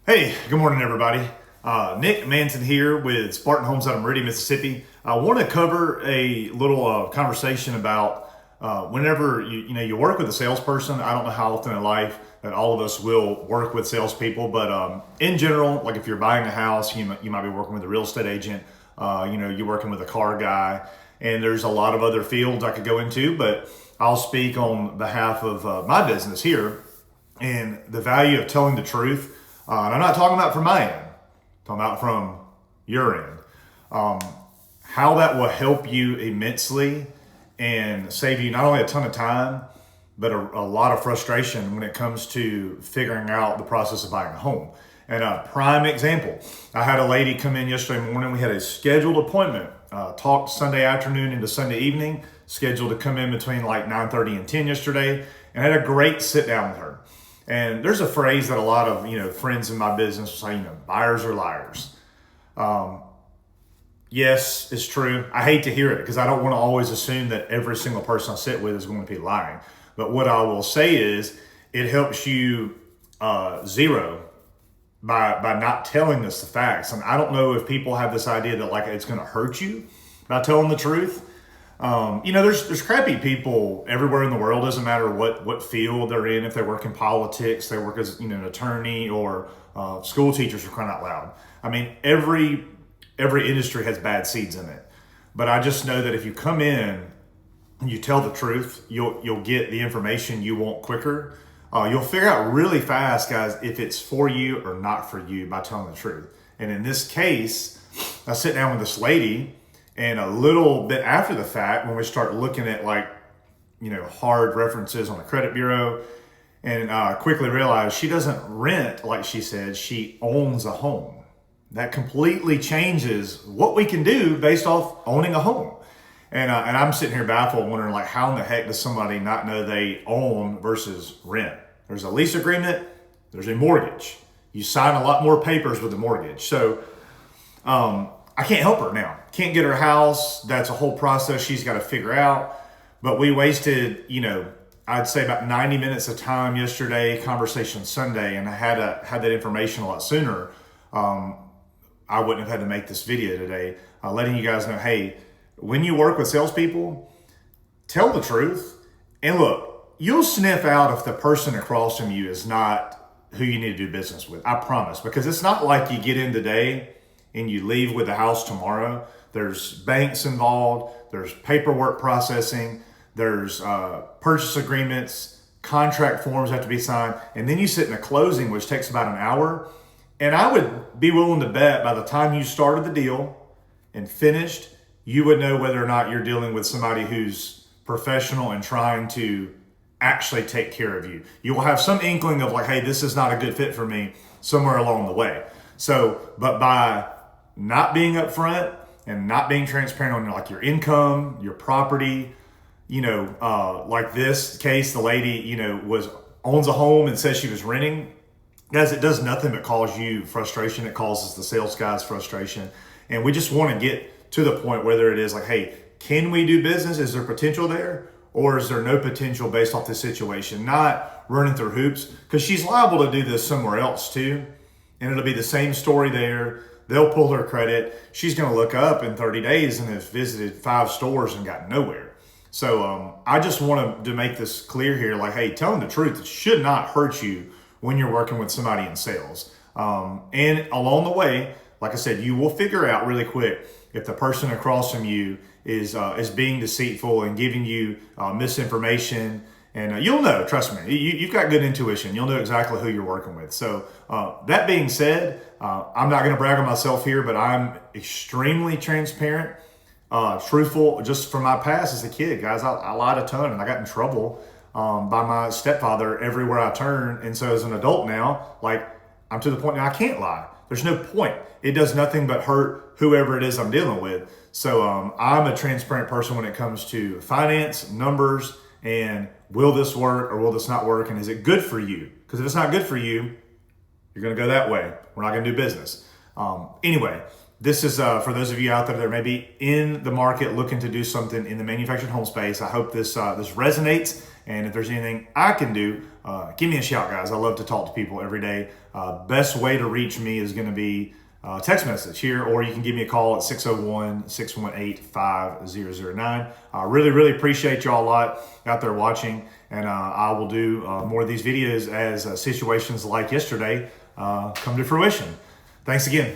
Hey, good morning, everybody. Nick Manson here with Spartan Homes out of Meridian, Mississippi. I want to cover a little conversation about whenever you work with a salesperson. I don't know how often in life that all of us will work with salespeople, but in general, like if you're buying a house, you might be working with a real estate agent. You're working with a car guy, and there's a lot of other fields I could go into, but I'll speak on behalf of my business here and the value of telling the truth. And I'm not talking about from my end, I'm talking about from your end. How that will help you immensely and save you not only a ton of time, but a lot of frustration when it comes to figuring out the process of buying a home. And a prime example, I had a lady come in yesterday morning. We had a scheduled appointment, talked Sunday afternoon into Sunday evening, scheduled to come in between like 9:30 and 10 yesterday, and I had a great sit down with her. And there's a phrase that a lot of friends in my business say, buyers are liars. Yes, it's true. I hate to hear it because I don't want to always assume that every single person I sit with is going to be lying. But what I will say is it helps you zero by not telling us the facts. And I don't know if people have this idea that like it's going to hurt you by telling the truth. There's crappy people everywhere in the world. Doesn't matter what field they're in. If they work in politics, they work as an attorney or school teachers, for crying out loud. I mean, every industry has bad seeds in it. But I just know that if you come in and you tell the truth, you'll get the information you want quicker. You'll figure out really fast, guys, if it's for you or not for you by telling the truth. And in this case, I sit down with this lady. And a little bit after the fact, when we start looking at hard references on the credit bureau, and quickly realized she doesn't rent, like she said, she owns a home. That completely changes what we can do based off owning a home. And I'm sitting here baffled, wondering like, how in the heck does somebody not know they own versus rent? There's a lease agreement, there's a mortgage. You sign a lot more papers with the mortgage. So, I can't help her now. Can't get her house. That's a whole process she's got to figure out. But we wasted, I'd say about 90 minutes of time yesterday, conversation Sunday, and I had that information a lot sooner. I wouldn't have had to make this video today, letting you guys know, hey, when you work with salespeople, tell the truth. And look, you'll sniff out if the person across from you is not who you need to do business with. I promise. Because it's not like you get in today and you leave with the house tomorrow. There's banks involved, there's paperwork processing, there's purchase agreements, contract forms have to be signed, and then you sit in a closing, which takes about an hour. And I would be willing to bet by the time you started the deal and finished, you would know whether or not you're dealing with somebody who's professional and trying to actually take care of you. You will have some inkling of like, hey, this is not a good fit for me somewhere along the way. So, but by not being upfront and not being transparent on like your income, your property, like this case, the lady, owns a home and says she was renting. Guys, it does nothing but cause you frustration. It causes the sales guys frustration. And we just want to get to the point whether it is like, hey, can we do business? Is there potential there? Or is there no potential based off this situation? Not running through hoops, because she's liable to do this somewhere else too. And it'll be the same story there. They'll pull her credit. She's going to look up in 30 days and has visited 5 stores and got nowhere. So I just wanted to make this clear here. Like, hey, telling the truth should not hurt you when you're working with somebody in sales. And along the way, like I said, you will figure out really quick if the person across from you is being deceitful and giving you misinformation. And you'll know, trust me, you've got good intuition. You'll know exactly who you're working with. So that being said, I'm not going to brag on myself here, but I'm extremely transparent, truthful. Just from my past as a kid, guys, I lied a ton and I got in trouble by my stepfather everywhere I turn. And so as an adult now, like I'm to the point now I can't lie. There's no point. It does nothing but hurt whoever it is I'm dealing with. So I'm a transparent person when it comes to finance, numbers, and will this work or will this not work? And is it good for you? Because if it's not good for you, you're going to go that way. We're not going to do business. Anyway, this is for those of you out there that may be in the market looking to do something in the manufactured home space. I hope this resonates. And if there's anything I can do give me a shout, guys. I love to talk to people every day. Best way to reach me is going to be text message here, or you can give me a call at 601-618-5009. I really appreciate y'all a lot out there watching, and I will do more of these videos as situations like yesterday come to fruition. Thanks again.